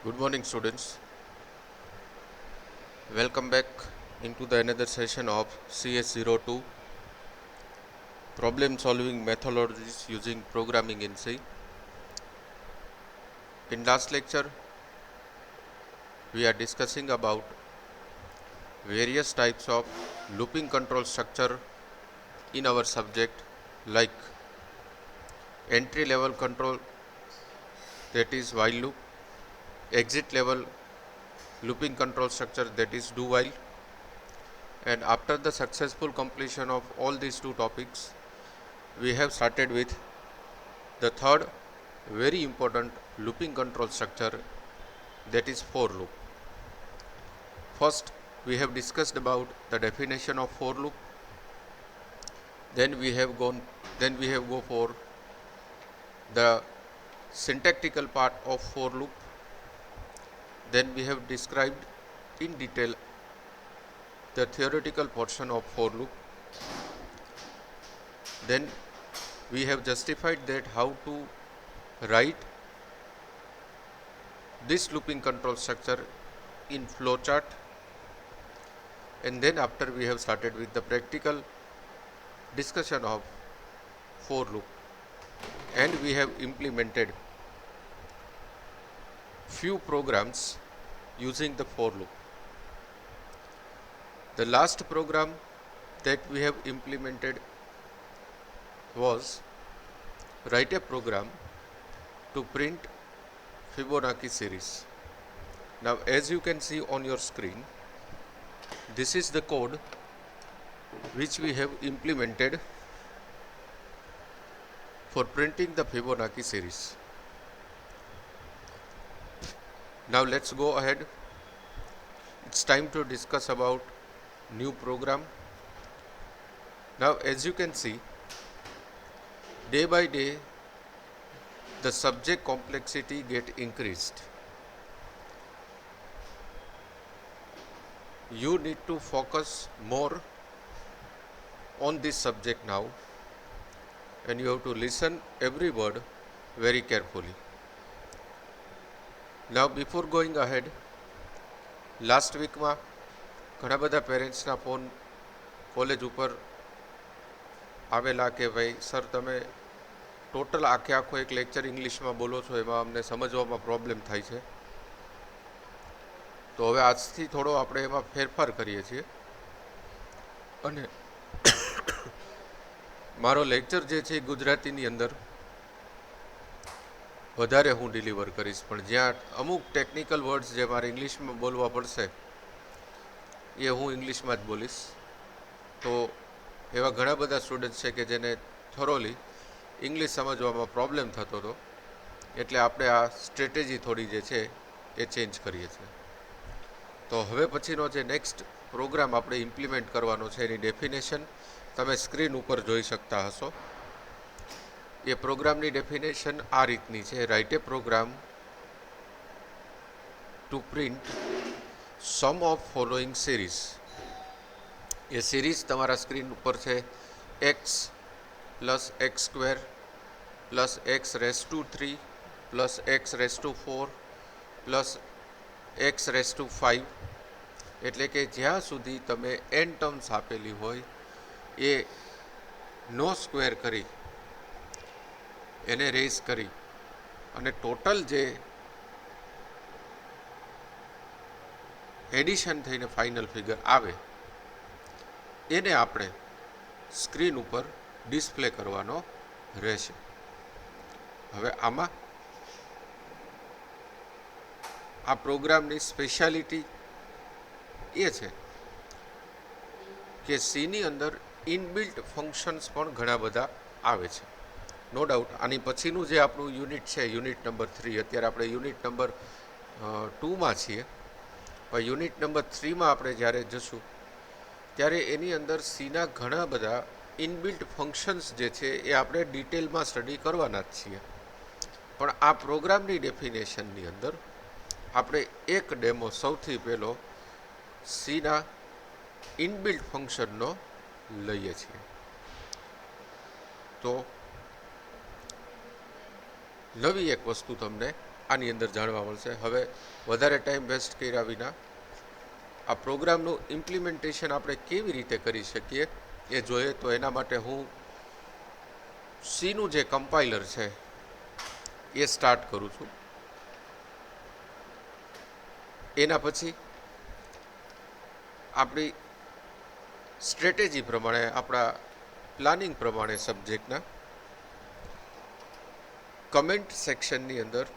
Good morning, students. Welcome back into the another session of CS02 Problem Solving Methodologies using Programming in C. In last lecture, we are discussing about various types of looping control structure in our subject, like entry level control, that is while loop, exit level looping control structure, that is do while. And after the successful completion of all these two topics, we have started with the third very important looping control structure, that is for loop. First, we have discussed about the definition of for loop. Then we have go for the syntactical part of for loop. Then we have described in detail the theoretical portion of for loop. Then we have justified that how to write this looping control structure in flowchart. And then after we have started with the practical discussion of for loop, and we have implemented few programs using the for loop. The last program that we have implemented was write a program to print Fibonacci series. Now, as you can see on your screen, this is the code which we have implemented for printing the Fibonacci series. Now let's go ahead. It's time to discuss about new program. Now, as you can see, day by day the subject complexity get increased. You need to focus more on this subject now, and you have to listen every word very carefully. Now, before going ahead, last week માં ઘણા બધા પેરેન્ટ્સના phone college ઉપર આવેલા કે ભાઈ sir તમે total આખો એક લેક્ચર ઇંગ્લિશમાં બોલો છો, એમાં અમને સમજવામાં પ્રોબ્લેમ થાય છે. તો હવે આજથી થોડો આપણે એમાં ફેરફાર કરીએ છીએ, અને મારો લેક્ચર જે છે ગુજરાતીની અંદર વધારે હું ડિલિવર કરીશ, પણ જ્યાં અમુક ટેકનિકલ વર્ડ્સ જે મારે ઇંગ્લિશમાં બોલવા પડશે એ હું ઇંગ્લિશમાં જ બોલીશ. તો એવા ઘણા બધા સ્ટુડન્ટ્સ છે કે જેને થોરોલી ઇંગ્લિશ સમજવામાં પ્રોબ્લેમ થતો હતો, એટલે આપણે આ સ્ટ્રેટેજી થોડી જે છે એ ચેન્જ કરીએ છીએ. તો હવે પછીનો જે નેક્સ્ટ પ્રોગ્રામ આપણે ઇમ્પ્લિમેન્ટ કરવાનો છે એની ડેફિનેશન તમે સ્ક્રીન ઉપર જોઈ શકતા હશો. એ પ્રોગ્રામની ડેફિનેશન આ રીતની છે: write a program to print sum of following series. એ સિરીઝ તમારા સ્ક્રીન ઉપર છે: x plus x square plus x raise to 3 plus x raise to 4 plus x raise to 5. એટલે કે જ્યાં સુધી તમે એન ટર્મ્સ આપેલી હોય એ નો સ્ક્વેર કરી એને રેઝ કરી અને ટોટલ જે એડિશન થઈને ફાઇનલ ફિગર આવે એને આપણે સ્ક્રીન ઉપર ડિસ્પ્લે કરવાનો રહેશે. હવે આમાં આ પ્રોગ્રામની સ્પેશિયાલિટી એ છે કે સીની અંદર ઇનબિલ્ટ ફંક્શન્સ પણ ઘણા બધા આવે છે. નો ડાઉટ આની પછીનું જે આપણું યુનિટ છે, યુનિટ નંબર 3, અત્યારે આપણે યુનિટ નંબર 2માં છીએ, પણ યુનિટ નંબર 3માં આપણે જ્યારે જશું ત્યારે એની અંદર સીના ઘણા બધા ઇનબિલ્ટ ફંક્શન્સ જે છે એ આપણે ડિટેલમાં સ્ટડી કરવાના જ છીએ. પણ આ પ્રોગ્રામની ડેફિનેશનની અંદર આપણે એક ડેમો સૌથી પહેલો સીના ઇનબિલ્ટ ફંક્શનનો લઈએ છીએ. તો નવી એક વસ્તુ તમને આની અંદર જાણવા મળશે. હવે વધારે ટાઈમ વેસ્ટ કર્યા વિના આ પ્રોગ્રામનું ઇમ્પ્લિમેન્ટેશન આપણે કેવી રીતે કરી શકીએ એ જોઈએ. તો એના માટે હું સીનું જે કમ્પાઇલર છે એ સ્ટાર્ટ કરું છું. એના પછી આપણી સ્ટ્રેટેજી પ્રમાણે, આપણા પ્લાનિંગ પ્રમાણે સબ્જેક્ટના કમેન્ટ સેક્શનની અંદર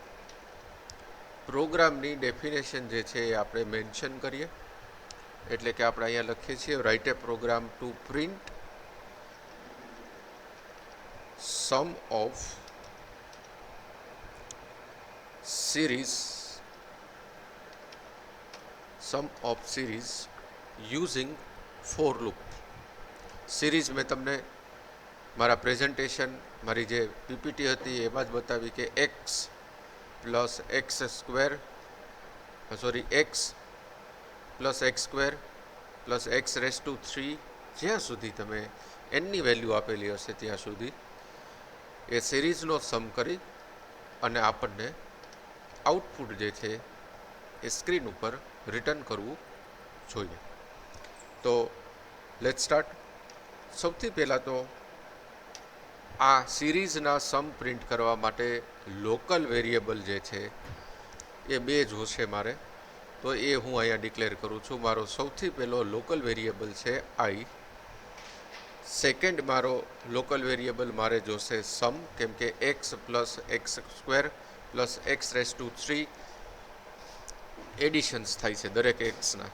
પ્રોગ્રામની ડેફિનેશન જે છે એ આપણે મેન્શન કરીએ. એટલે કે આપણે અહીંયા લખીએ છીએ write a program to print sum of series using for loop. Series મેં તમને મારા પ્રેઝન્ટેશન, મારી જે પીપીટી હતી એમાં જ બતાવી કે x plus x square plus x raise to 3 જ્યાં સુધી તમે એનની વેલ્યુ આપેલી હશે ત્યાં સુધી એ સિરીઝનો સમ કરી અને આપણને આઉટપુટ જે છે એ સ્ક્રીન ઉપર રિટર્ન કરવું જોઈએ. તો લેટ્સ સ્ટાર્ટ. સૌથી પહેલાં તો આ સિરીઝના સમ પ્રિન્ટ કરવા માટે લોકલ વેરિયેબલ જે છે એ બે જોશે મારે. તો એ હું અહીંયા ડિક્લેર કરું છું. મારો સૌથી પહેલો લોકલ વેરિયેબલ છે આઈ. સેકન્ડ મારો લોકલ વેરિયેબલ મારે જોશે સમ, કેમ કે x plus x square plus x raise to 3 additions થાય છે દરેક એક્સના.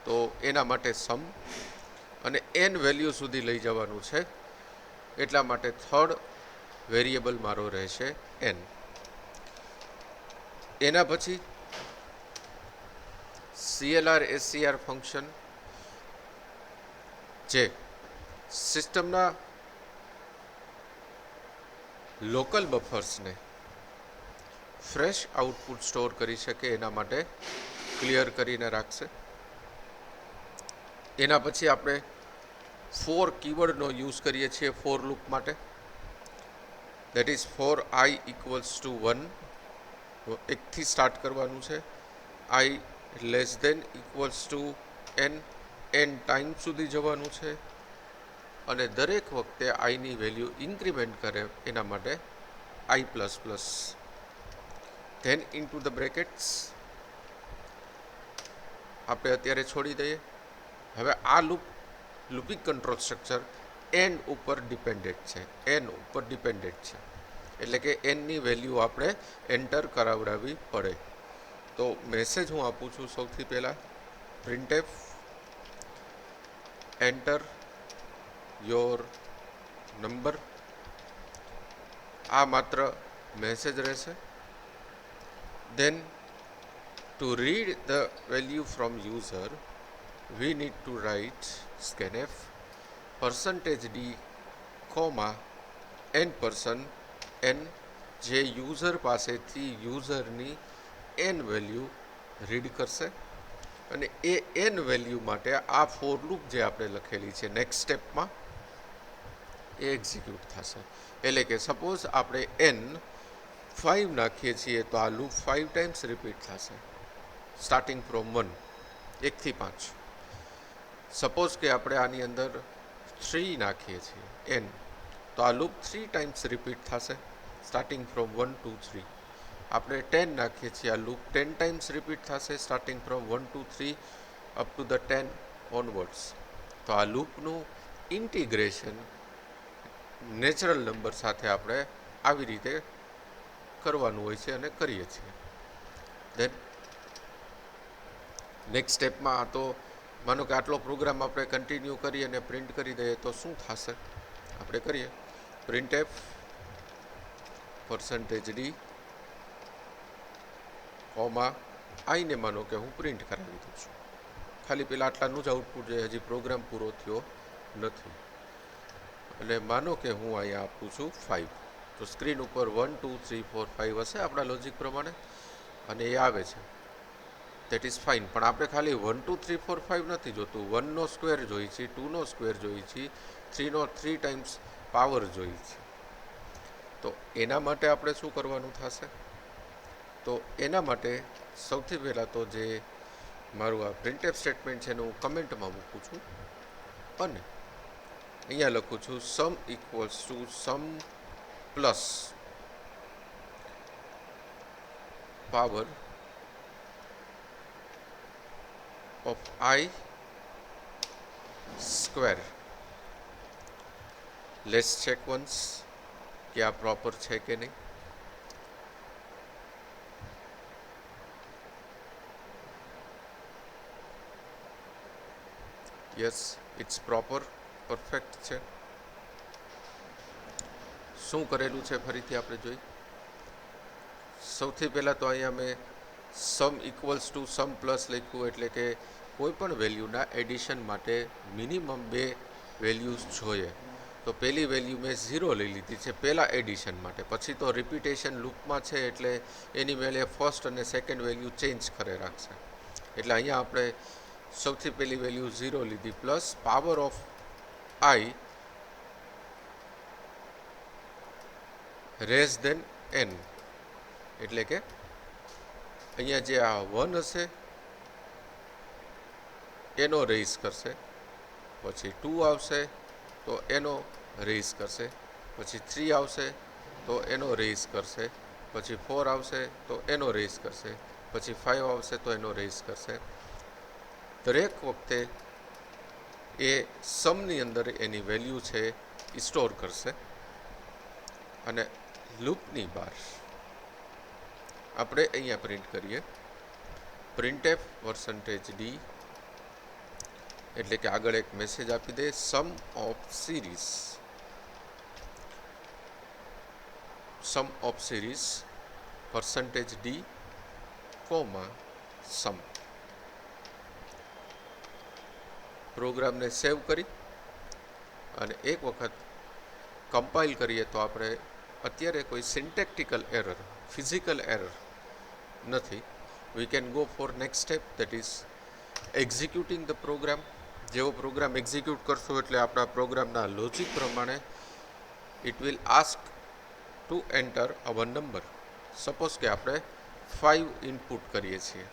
તો એના માટે સમ અને એન વેલ્યુ સુધી લઈ જવાનું છે, એટલા માટે થર્ડ વેરિયેબલ મારો રહેશે એન. એના પછી CLR SCR ફંક્શન જે સિસ્ટમના લોકલ બફર્સને ફ્રેશ આઉટપુટ સ્ટોર કરી શકે એના માટે ક્લિયર કરીને રાખશે. એના પછી આપણે ફોર કીવર્ડનો યુઝ કરીએ છીએ ફોર લૂપ માટે. That is for i equals to 1, એકથી સ્ટાર્ટ કરવાનું છે. I less than equals to n, n time સુધી જવાનું છે. અને દરેક વખતે આઈની વેલ્યુ ઇન્ક્રીમેન્ટ કરે એના માટે i plus plus. Then into the brackets આપણે અત્યારે છોડી દઈએ. હવે આ લૂપિંગ કંટ્રોલ સ્ટ્રક્ચર એન ઉપર ડિપેન્ડેન્ટ છે. એટલે કે એનની વેલ્યુ આપણે એન્ટર કરાવડાવવી પડે. તો મેસેજ હું આપું છું સૌથી પહેલાં printf એન્ટર યોર નંબર. આ માત્ર મેસેજ રહેશે. then to read the value from user we need to write scanf %d n જે યુઝર પાસેથી યુઝરની એન વેલ્યુ રીડ કરશે. અને એ એન વેલ્યુ માટે આ ફોર લૂપ જે આપણે લખેલી છે નેક્સ્ટ સ્ટેપમાં એ એક્ઝિક્યુટ થશે. એટલે કે સપોઝ આપણે એન 5 નાખીએ છીએ તો આ લૂપ 5 ટાઈમ્સ રિપીટ થશે સ્ટાર્ટિંગ ફ્રોમ 1, 1 થી 5. સપોઝ કે આપણે આની અંદર 3 નાખીએ છીએ એન, તો આ લૂપ 3 ટાઈમ્સ રિપીટ થશે સ્ટાર્ટિંગ ફ્રોમ 1 to 3. આપણે 10 નાખીએ છીએ, આ લૂપ 10 ટાઈમ્સ રિપીટ થશે starting from 1 to 3 up to the 10 onwards. તો આ લૂપનું ઇન્ટિગ્રેશન નેચરલ નંબર સાથે આપણે આવી રીતે કરવાનું હોય છે અને કરીએ છીએ. દેન નેક્સ્ટ સ્ટેપમાં તો માનો કે આટલો પ્રોગ્રામ આપણે કન્ટિન્યુ કરી અને પ્રિન્ટ કરી દઈએ તો શું થશે આપણે કરીએ. printf %d આઈને માનો કે હું પ્રિન્ટ કરાવી દઉં છું. ખાલી પેલા આટલાનું જ આઉટપુટ છે, હજી પ્રોગ્રામ પૂરો થયો નથી. અને માનો કે હું અહીંયા આપું છું 5, તો સ્ક્રીન ઉપર 1 2 3 4 5 હશે આપણા લોજિક પ્રમાણે અને એ આવે છે. That is fine. પણ આપણે ખાલી 1 2 3 4 5 નથી જોતું, 1નો સ્ક્વેર જોઈએ છે, 2નો સ્ક્વેર જોઈએ છે, 3નો 3 ટાઈમ્સ પાવર જોઈએ છે. તો એના માટે આપણે શું કરવાનું થશે? તો એના માટે સૌથી પહેલાં તો જે મારું આ પ્રિન્ટએફ સ્ટેટમેન્ટ છે એને હું કમેન્ટમાં મૂકું છું અને અહીંયા લખું છું sum equals to sum plus power of I square. Let's check once કે આ પ્રોપર છે કે નહીં. યસ, ઇટ્સ પ્રોપર, પરફેક્ટ છે. શું કરેલું છે ફરીથી આપણે જોઈ. સૌથી પહેલાં તો અહીંયા મેં સમ ઇક્વલ્સ ટુ સમ પ્લસ લખ્યું, એટલે કે કોઈ પણ વેલ્યુના એડિશન માટે મિનિમમ 2 વેલ્યુઝ જોઈએ. તો પહેલી વેલ્યુ મેં 0 લઈ લીધી છે પહેલાં એડિશન માટે. પછી તો રિપીટેશન લૂપમાં છે એટલે એની મેલે ફર્સ્ટ અને સેકન્ડ વેલ્યુ ચેન્જ કરે રાખશે. એટલે અહીંયા આપણે સૌથી પહેલી વેલ્યુ 0 લીધી plus power of I raise then n, એટલે કે અહીંયા જે આ 1 હશે એનો રેઇઝ કરશે, પછી 2 આવશે તો એનો રેઇઝ કરશે, પછી 3 આવશે તો એનો રેઇઝ કરશે, પછી 4 આવશે તો એનો રેઇઝ કરશે, પછી 5 આવશે તો એનો રેઇઝ કરશે. દરેક વખતે એ સમની અંદર એની વેલ્યુ છે એ સ્ટોર કરશે. અને લૂપની બહાર આપણે અહીંયા પ્રિન્ટ કરીએ પ્રિન્ટએફ %d, એટલે કે આગળ એક મેસેજ આપી દે સમ ઓફ સિરીઝ %d, સમ. પ્રોગ્રામને સેવ કરી અને એક વખત કમ્પાઇલ કરીએ તો આપણે અત્યારે કોઈ સિન્ટેક્ટિકલ એરર, ફિઝિકલ એરર નથી. We can go for next step, that is executing the program. જેવો પ્રોગ્રામ એક્ઝિક્યુટ કરશો એટલે આપણા પ્રોગ્રામના લોજિક પ્રમાણે it will ask to enter our number. Suppose કે આપણે 5 ઇનપુટ કરીએ છીએ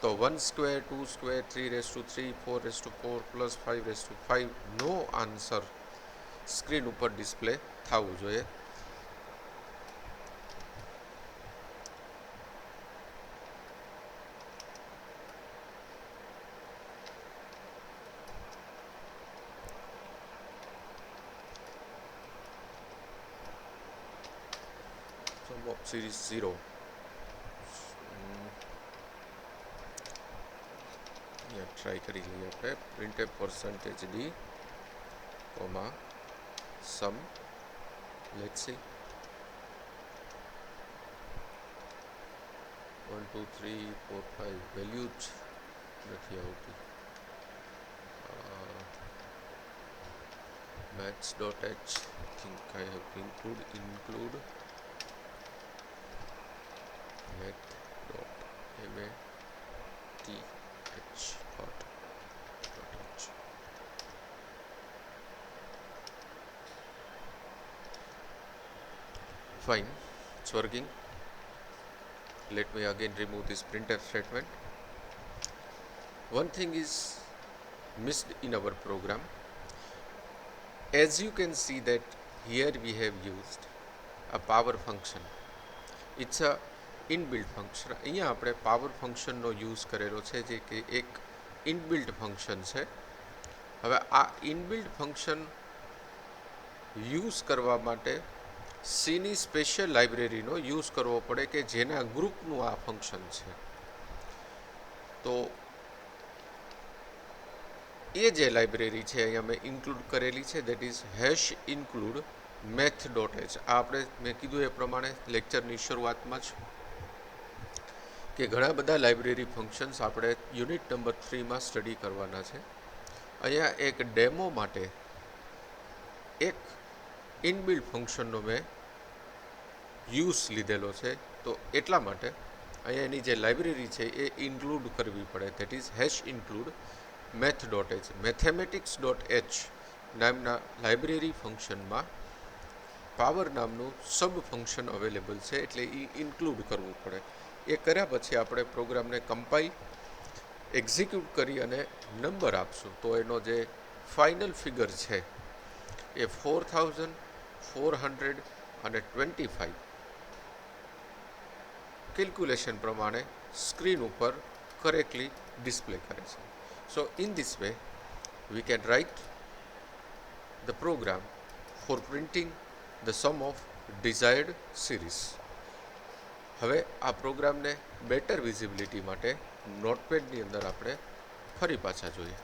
તો 1 સ્ક્વેર, 2 સ્ક્વેર, 3^3, 4^4 પ્લસ 5^5 નો આન્સર સ્ક્રીન ઉપર ડિસ્પ્લે થવું જોઈએ. સમ ઓફ સિરીઝ 0. ટ્રાય કરી લઈએ આપણે printf %d, sum. Let's see 1 2 3 4 5 value જ નથી આવતી. maths.h, I think I have to include math.math.h. Fine, it's working. Let me again remove this printf statement. One thing is missed in our program. As you can see that here we have used a power function. It's a inbuilt function. અહીંયા આપણે power ફંક્શનનો use કરેલો છે, જે કે એક inbuilt function છે. હવે આ ઇનબિલ્ટ ફંક્શન યુઝ કરવા માટે સીની સ્પેશિયલ લાઇબ્રેરીનો યુઝ કરવો પડે કે જેના ગ્રુપનું આ ફંક્શન છે. તો એ જે લાઇબ્રેરી છે અહીંયા મેં ઇન્ક્લુડ કરેલી છે, દેટ ઇઝ #include math.h. આ આપણે મેં કીધું એ પ્રમાણે લેક્ચરની શરૂઆતમાં જ કે ઘણા બધા લાઇબ્રેરી ફંક્શન્સ આપણે યુનિટ નંબર 3માં સ્ટડી કરવાના છે. અહીંયા એક ડેમો માટે એક ઇનબિલ્ટ ફંક્શનનો મેં યુઝ લીધેલો છે, તો એટલા માટે અહીંયા એની જે લાઇબ્રેરી છે એ ઇન્ક્લુડ કરવી પડે, that is #include math.h. mathematics.h નામના લાઇબ્રેરી ફંક્શનમાં પાવર નામનું સબ ફંક્શન અવેલેબલ છે, એટલે એ ઇન્ક્લુડ કરવું પડે. એ કર્યા પછી આપણે પ્રોગ્રામને કમ્પાઇલ એક્ઝિક્યુટ કરી અને નંબર આપશું તો એનો જે ફાઇનલ ફિગર છે એ 4425 કેલ્ક્યુલેશન પ્રમાણે સ્ક્રીન ઉપર કરેક્ટલી ડિસ્પ્લે કરે છે. સો in this way we can write the program for printing the sum of desired series. હવે આ પ્રોગ્રામને બેટર વિઝિબિલિટી માટે નોટપેડની અંદર આપણે ફરી પાછા જોઈએ.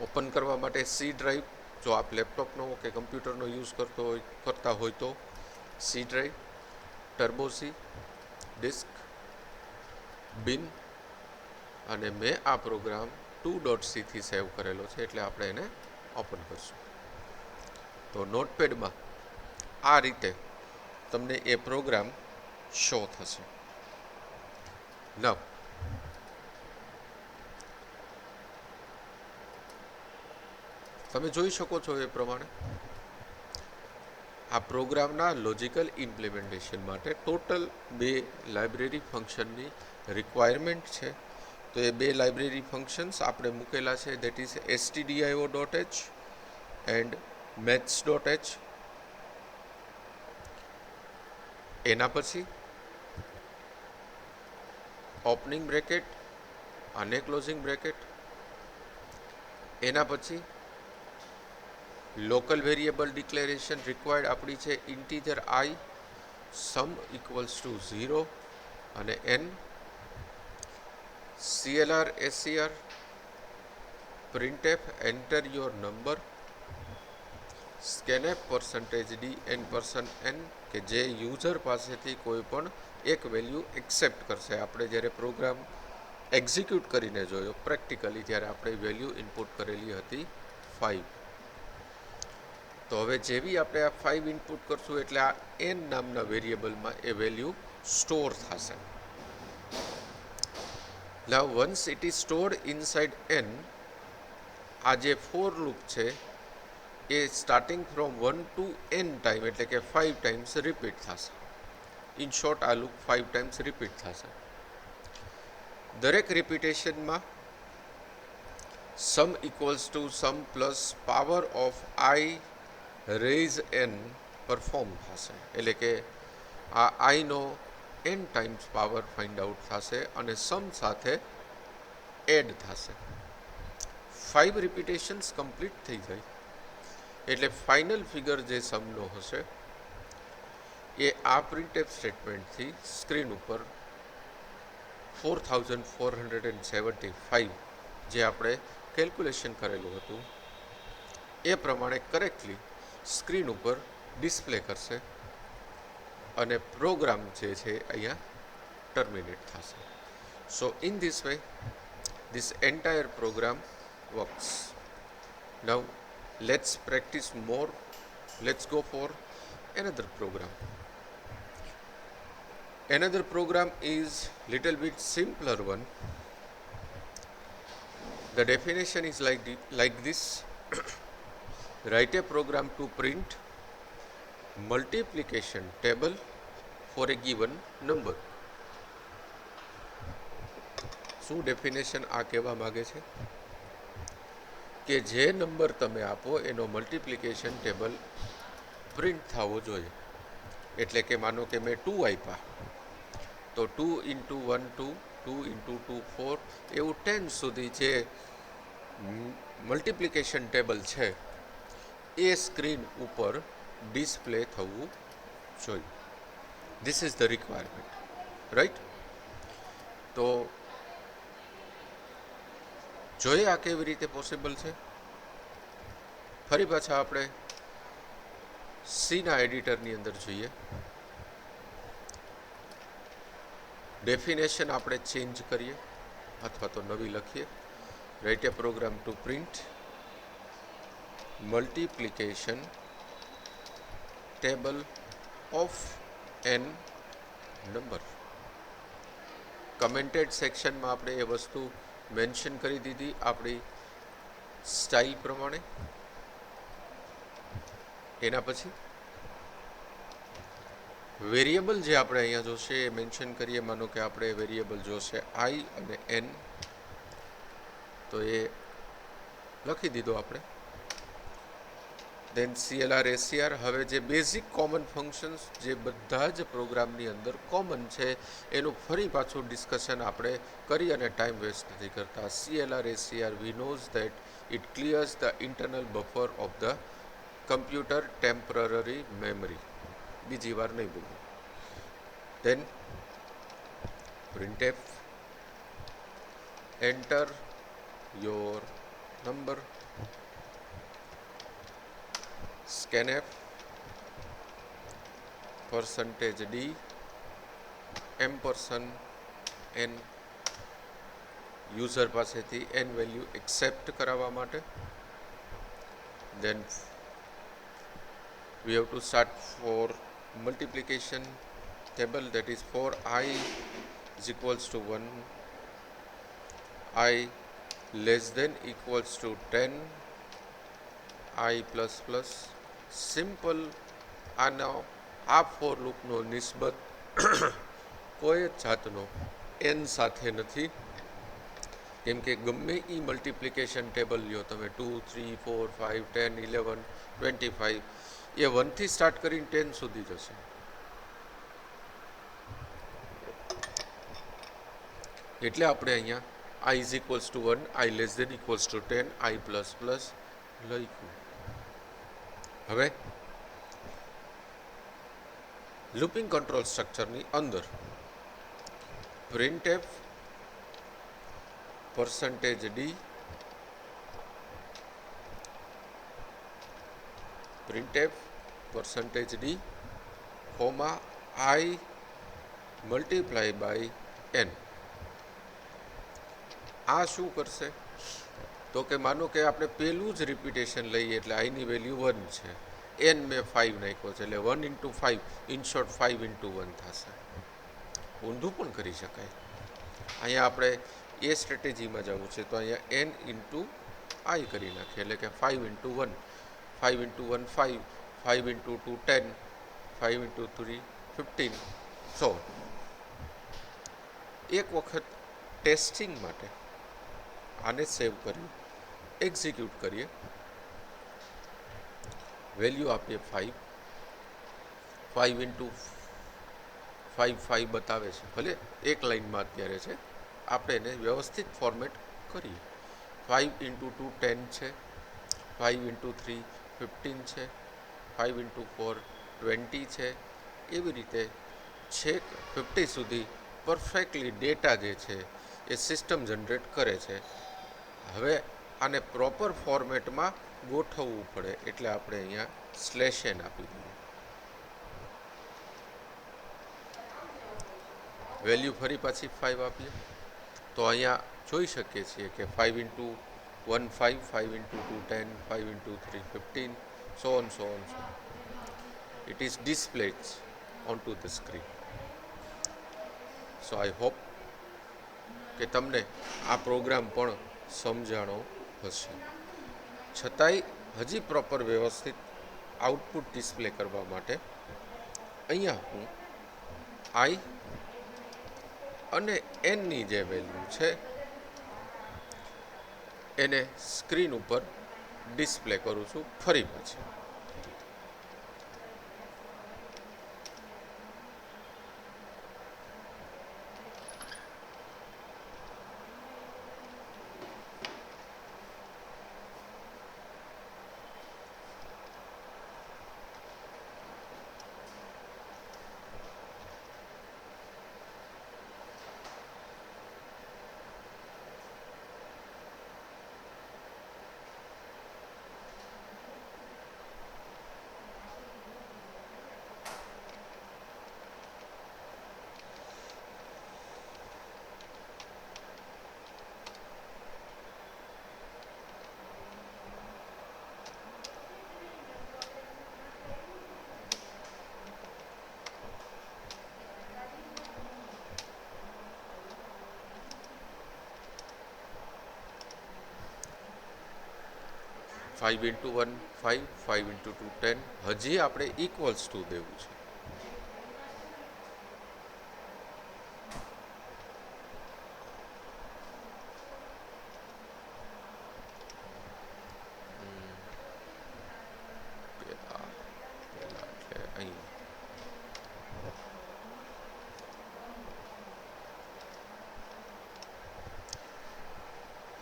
ઓપન કરવા માટે સી ડ્રાઈવ, જો આપ લેપટોપનો કે કમ્પ્યુટરનો યુઝ કરતા હોય તો C drive, turbo C, disk, bin, અને મેં આ પ્રોગ્રામ 2.c થી સેવ કરેલો છે એટલે આપણે એને ઓપન કરશું. તો નોટપેડમાં આ રીતે તમને એ પ્રોગ્રામ શો થશે. નાઉ તમે જોઈ શકો છો એ પ્રમાણે આ પ્રોગ્રામના લોજિકલ ઇમ્પ્લિમેન્ટેશન માટે ટોટલ 2 લાઇબ્રેરી ફંક્શનની રિક્વાયરમેન્ટ છે. તો એ 2 લાઇબ્રેરી ફંક્શન્સ આપણે મૂકેલા છે, that is stdio.h and maths.h. એના પછી ઓપનિંગ બ્રેકેટ અને ક્લોઝિંગ બ્રેકેટ. એના પછી લોકલ વેરિયેબલ ડિક્લેરેશન રિક્વાયર્ડ આપણી છે integer i, sum equals to 0 અને n, CLR SCR, printf enter your number, scanf %d n કે જે યુઝર પાસેથી કોઈ પણ એક વેલ્યુ એક્સેપ્ટ કરશે. આપણે જ્યારે પ્રોગ્રામ એક્ઝિક્યુટ કરીને જોયો પ્રેક્ટિકલી ત્યારે આપણે વેલ્યુ ઇનપુટ કરેલી હતી 5. તો હવે જેવી આપણે આ 5 ઇનપુટ કરશું એટલે આ n નામના વેરિયેબલમાં એ વેલ્યુ સ્ટોર થશે. Now once it is stored inside n, આ જે ફોર લૂપ છે એ starting from 1 to n time એટલે કે 5 ટાઈમ્સ રિપીટ થશે. ઇન શોર્ટ આ લૂપ 5 ટાઈમ્સ રિપીટ થશે. દરેક રિપીટેશનમાં sum equals to sum plus power of i raise n perform થશે. એટલે કે આ આઈનો n times power find out થશે અને સમ સાથે એડ થશે. 5 રિપીટેશન્સ કમ્પ્લીટ થઈ જાય એટલે ફાઇનલ ફિગર જે સમનો હશે એ આ પ્રિન્ટએફ સ્ટેટમેન્ટથી સ્ક્રીન ઉપર 4475 જે આપણે કેલ્ક્યુલેશન કરેલું હતું એ પ્રમાણે કરેક્ટલી સ્ક્રીન ઉપર ડિસ્પ્લે કરશે અને પ્રોગ્રામ જે છે અહીંયા ટર્મિનેટ થશે. સો in this way this entire program works. Now let's practice more. Let's go for another program. Another program is little bit simpler one. The definition is like this. Write a program to print multiplication table for a given number. શું definition આ કહેવા માગે છે કે જે number તમે આપો એનો મલ્ટિપ્લિકેશન ટેબલ પ્રિન્ટ થવો જોઈએ. એટલે કે માનો કે મેં 2 આપ્યા તો 2 × 1 2, 2 × 2 4, એવું 10 સુધી જે મલ્ટિપ્લિકેશન ટેબલ છે એ સ્ક્રીન ઉપર ડિસ્પ્લે થવું જોઈએ. This is the requirement, right? તો જોઈએ આ કેવી રીતે પોસિબલ છે. ફરી પાછા આપણે સીના એડિટરની અંદર જોઈએ. ડેફિનેશન આપણે ચેન્જ કરીએ અથવા તો નવી લખીએ. Write a program to print multiplication table of n number. Commented સેક્શનમાં આપણે એ વસ્તુ મેન્શન કરી દીધી આપણી સ્ટાઇલ પ્રમાણે. એના પછી વેરિયેબલ જે આપણે અહીંયા જોશે એ મેન્શન કરીએ. માનો કે આપણે વેરિયેબલ જોશે આઈ અને એન, તો એ લખી દીધો આપણે. દેન CLR ACR. હવે જે બેઝિક કોમન ફંક્શન્સ જે બધા જ પ્રોગ્રામની અંદર કોમન છે એનું ફરી પાછું ડિસ્કશન આપણે કરી અને ટાઈમ વેસ્ટ નથી કરતા. CLR ACR we knows that it clears the internal buffer of the computer temporary memory. બીજી વાર નહીં બોલું. Then printf enter your number, scanf %d %n user પાસેથી n વેલ્યુ એક્સેપ્ટ કરાવવા માટે. Then we have to start for multiplication table, that is for I is equals to 1, I less than equals to 10, I plus plus. Simple. આનો આ four લૂપનો નિસ્બત કોઈ જ જાતનો n સાથે નથી, કેમ કે ગમે એ મલ્ટિપ્લિકેશન ટેબલ લ્યો તમે 2, 3, 4, 5, 10, 11, 25, એ 1થી સ્ટાર્ટ કરીને 10 સુધી જશે. એટલે આપણે અહીંયા I is equals to 1, I less than equals to 10, I plus plus લખ્યું. હવે લૂપિંગ કંટ્રોલ સ્ટ્રક્ચરની અંદર printf %d printf %d, I multiply by n. આ શું કરશે તો કે માનો કે આપણે પહેલું જ રિપીટેશન લઈએ એટલે આઈની વેલ્યુ 1 છે, એન મેં 5 નાખ્યો છે એટલે 1 into 5, ઇન શોર્ટ 5 into 1 થશે. ઊંધું પણ કરી શકાય. અહીંયા આપણે એ સ્ટ્રેટેજીમાં જવું છે તો અહીંયા n into i કરી નાખીએ, એટલે કે 5 into 1, 5 into 1 5, 5 into 2 10, 5 into 3 15. સો એક વખત ટેસ્ટિંગ માટે આને સેવ કરીએ, એક્ઝિક્યુટ કરીએ, વેલ્યુ આપીએ 5, 5 into 5 5 બતાવે છે, ભલે એક લાઇનમાં અત્યારે છે, આપણે એને વ્યવસ્થિત ફોર્મેટ કરીએ. 5 into 2 10 છે, 5 into 3 15 છે, 5 into 4 20 છે. એવી રીતે છેક 50 સુધી પરફેક્ટલી ડેટા જે છે એ સિસ્ટમ જનરેટ કરે છે. હવે આને પ્રોપર ફોર્મેટમાં ગોઠવવું પડે એટલે આપણે અહીંયા /n આપી દઈએ. વેલ્યુ ફરી પાછી 5 આપીએ તો અહીંયા જોઈ શકીએ છીએ કે 5 into 1 5, 5 into 2 10, 5 into 3 15, so on so on so on. It is displayed onto the screen. So I hope કે તમને આ પ્રોગ્રામ પણ સમજાણો હશે. છતાંય હજી પ્રોપર વ્યવસ્થિત આઉટપુટ ડિસ્પ્લે કરવા માટે અહીંયા હું આઈ અને એનની જે વેલ્યુ છે એને સ્ક્રીન ઉપર ડિસ્પ્લે કરું છું ફરી પાછી. 5 into 1 5, 5 into 2 10. હજી આપણે ઇક્વલ્સ ટુ દેવું છે.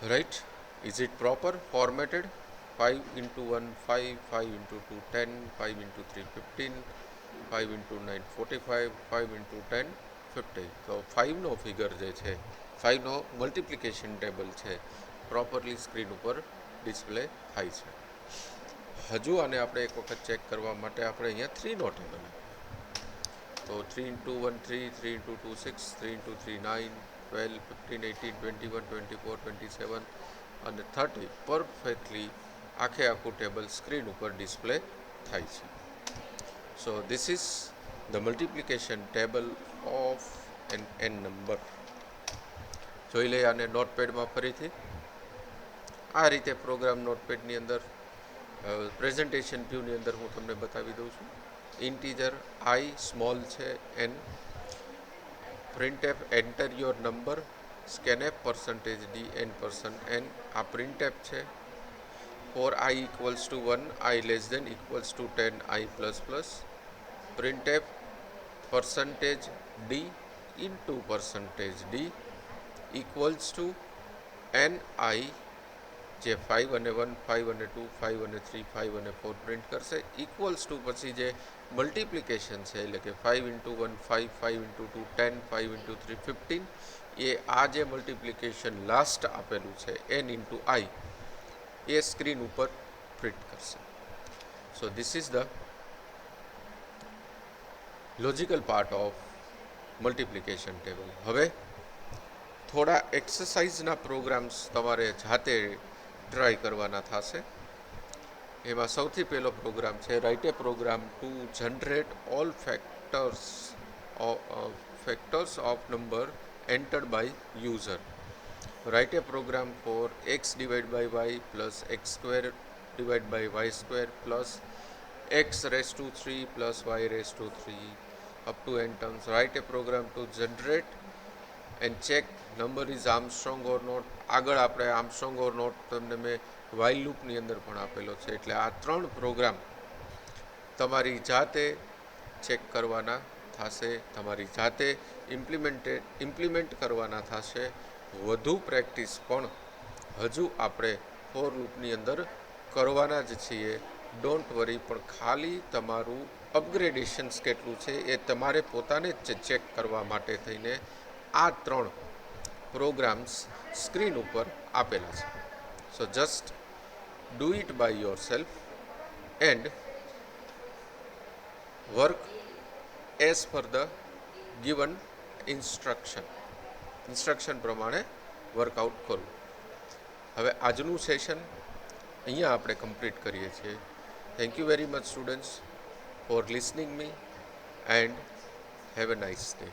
Right? Is it proper formatted? 5 into 1 5, 5 into 2 10, 5 into 3 15, 5 into 9 45, 5 into 10 50. તો 5નો ફિગર જે છે, 5નો મલ્ટિપ્લિકેશન ટેબલ છે, પ્રોપરલી સ્ક્રીન ઉપર ડિસ્પ્લે થાય છે. હજુ આને આપણે એક વખત ચેક કરવા માટે આપણે અહીંયા 3નો ટેબલ, તો 3 into 1 3, 3 into 2 6, 3 into 3 9, 12 15 18 21 24 27 અને 30 પરફેક્ટલી આખું ટેબલ સ્ક્રીન ઉપર ડિસ્પ્લે થાય છે. So this is the multiplication table of n number. જોઈ લઈએ આને નોટપેડમાં ફરીથી. આ રીતે પ્રોગ્રામ નોટપેડની અંદર પ્રેઝન્ટેશન વ્યૂની અંદર હું તમને બતાવી દઉં છું. ઇન્ટીજર આઈ સ્મોલ છે, N, printf enter your number, scanf %d n %n, આ printf છે. for I equals to 1, I less than equals to 10, I plus plus, printf %d into %d equals to ni, જે 5 અને 1 5 અને 2 5 અને 3 5 અને 4 print કરશે, equals to પછી જે મલ્ટિપ્લિકેશન છે એટલે કે 5 into 1 5, 5 into 2 10, 5 into 3 15, એ આ જે મલ્ટિપ્લિકેશન લાસ્ટ આપેલું છે n into I A screen ઉપર પ્રિન્ટ કરશે. સો this is the logical part of multiplication table. હવે થોડા એક્સરસાઇઝના પ્રોગ્રામ્સ તમારે જાતે ટ્રાય કરવાના થશે. એમાં સૌથી પહેલો પ્રોગ્રામ છે write a program to generate all factors of number entered by user. Write a program for x divided by y plus x square divided by y square plus x raised to 3 plus y raised to 3 up to n terms. Write a program to generate and check number is Armstrong or not. આગળ આપણે Armstrong or not તમને મેં while લૂપની અંદર પણ આપેલો છે. એટલે આ 3 પ્રોગ્રામ તમારી જાતે ચેક કરવાના થશે, તમારી જાતે ઇમ્પ્લિમેન્ટ કરવાના થશે. વધુ પ્રેક્ટિસ પણ હજુ આપણે ફોર લૂપની અંદર કરવાના જ છીએ. ડોન્ટ વરી, પણ ખાલી તમારું અપગ્રેડેશન્સ કેટલું છે એ તમારે પોતાને જ ચેક કરવા માટે થઈને આ 3 પ્રોગ્રામ્સ સ્ક્રીન ઉપર આપેલા છે. So just do it by yourself and work as per the given instruction પ્રમાણે વર્કઆઉટ કરવું. હવે આજનું સેશન અહીંયા આપણે કમ્પ્લીટ કરીએ છીએ. Thank you very much students for listening me and have a nice day.